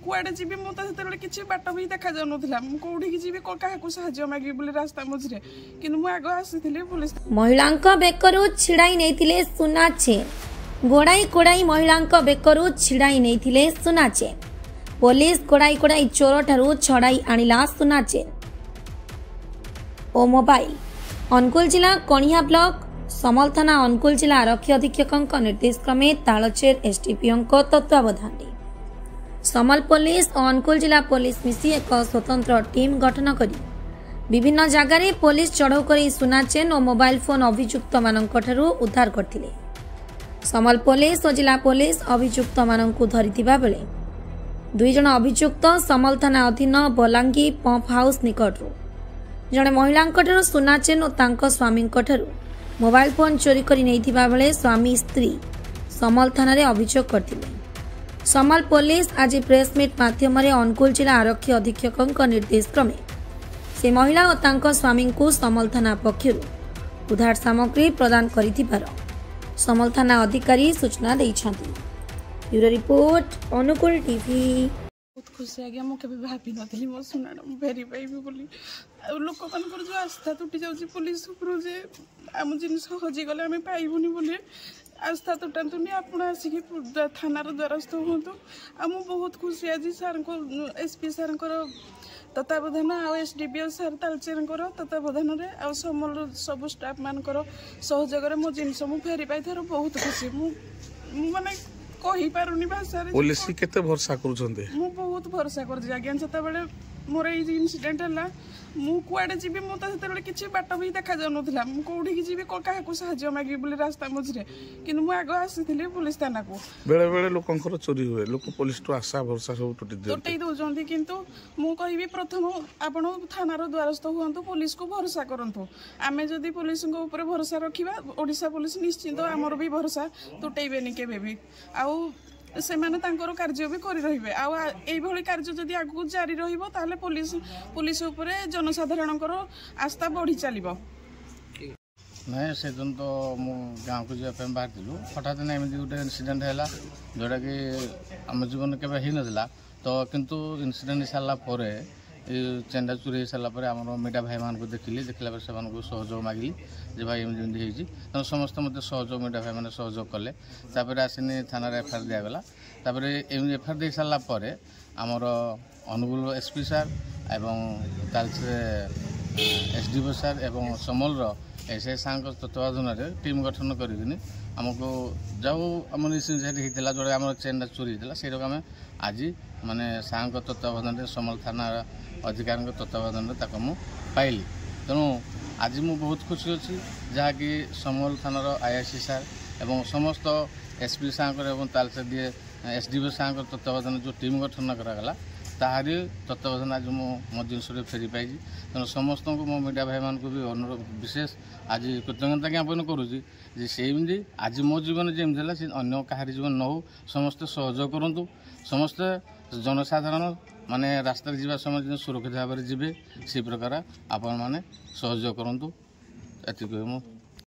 कुआडे जीवी मु तो सेते किछि बाट भी देखा जाउ नथिला मु कोठी की जीवी काहाकू सहाय्य मागी बोली रास्ता मझरे किंतु मु आगो आसीथिली पुलिस महिलांक बेकरू छिड़ाई नेथिले सुना चेन गोड़ाई कोड़ाई महिलांक बेकरू छिड़ाई नेथिले सुना चेन पुलिस कोड़ाई कोड़ाई चोर ठारू छड़ाई आनिला सुना चेन ओ मोबाइल अनुगुल जिला कणिया ब्लॉक समल थाना अनुगुल जिला आरक्षी अधीक्षक निर्देश क्रमे तालचेर एसडीपीओ तत्वावधान समल पुलिस और अनुगुल जिला पुलिस मिसी एक स्वतंत्र टीम गठन करी विभिन्न जगार पुलिस चढ़ऊ कर सुना चेन और मोबाइल फोन अभियुक्त मानक उद्धार करथिले। समल पुलिस और जिला पुलिस अभियुक्त मानक धरी बेले दुई जन अभियुक्त समल थाना अधीन बलांगी पंप हाउस निकटरू जड़े महिला सुना चेन और स्वामी मोबाइल फोन चोरी करी नैथिबा बेले स्वामी स्त्री समल थाना रे अभियोग करथिले। समल पुलिस आज प्रेसमिट माध्यम अनुगुल जिला आरक्षी अधीक्षक निर्देश क्रमे से महिला और तांको स्वामी को समल थाना पक्षर उद्धार सामग्री प्रदान करिथिबार समल थाना अधिकारी सूचना दैछन्ति। Bureau report Angul TV. बहुत खुशी आज्ञा मुझे भाभी नी मो सुना फेरी पाइबी बोली लोक मान जो आस्था तुटी जाऊँगी पुलिस जे आम जिन हजिगले आम पाइबुनि बोली आस्था तुटातुनि आपण आसिक थानार द्वारस्थ हूँ आ बहुत खुशी आज सार को एसपी सार तत्वावधान आसडीपीओ सार तालचेर तत्वावधान समल सब स्टाफ मान सहयोग मो जिन फेरी पाई थर बहुत खुशी माने कही पारुनी भाषा पुलिस केते भरोसा करूछन्ते मु बहुत भरोसा कर आज्ञा जता बेले मोर ए इनसिडेंट हला मु कुआडे जीवी मु तो सेते किछि बाट भी देखा जाउ नथिला मु कोठी की जीवी काहाकू सहाय्य मागी बोली रास्ता मझरे किंतु मु आगो आसीथिली पुलिस थाना को बेले बेले लोकंकर चोरी हुए लोक पुलिस तो आशा भरोसा सब टुटी दउजंती किंतु मु कहिबी प्रथम आपण थानार द्वारस्थ हुअंतु पुलिस को भरोसा करंतु आमे जदी पुलिस को ऊपर भरोसा रखिबा ओडिसा पुलिस निश्चित हमर भी भरोसा टुटेबेनी केबे भी आउ सेमाने तांकर कार्य भी करि रहिबे आ एई भली कार्य जदी आगु जारी रहिबो ताले पुलिस ऊपरे जनसाधारणकर आस्था बढ़ी चलिबो। नहीं से दिन तो मु गाँव को जाए बाहर थिलु हठात ना एमती गोटे इनसीडेंट है जोटा कि आम जीवन के ही नाला तो किंतु इनसीडेंट सारा पर चेंडा चोरी हो सारापर आम मीडिया भाई मान देखिली देखला से सहयोग मागिली जे भाई एमती होती तेना समस्त मत सहयोग मीडिया भाई मैंने सहयोग कले आसनी थाना एफआईआर दिगला एफआईआर दे सारापर आमर अनुगुल एसपी सार एवं तालचेर एसडीओ सार एवं समल एसआई सार तत्वावधान टीम गठन करी आमको जाऊ आम होता जोड़ा आम चेनटा चोरी होता से आम आज माने सार तत्वावधान समल थाना अधिकारी तत्वावधान मु पाइली तेणु आज मु बहुत खुशी अच्छी जहाँकि समल थानार आईआईसी सार एवं समस्त एसपी सार एवं तालचेर डीए एसडीओ सार तत्वावधान जो टीम गठन करागला ताहारी तत्वावधान आज मो जिनस फेरी पाई तेणु समस्त को मो मीडिया भाई मान भी अनुरोध विशेष आज कृतज्ञता ज्ञापन करुँची सेमती आज मो जीवन जमी से अन्य कहार जीवन न हो समस्ते सहयोग करूँ समस्ते जनसाधारण माने रास्ता जावा समय सुरक्षित भाव में जी से प्रकार आपण मैंने सहयोग करूँ एति मु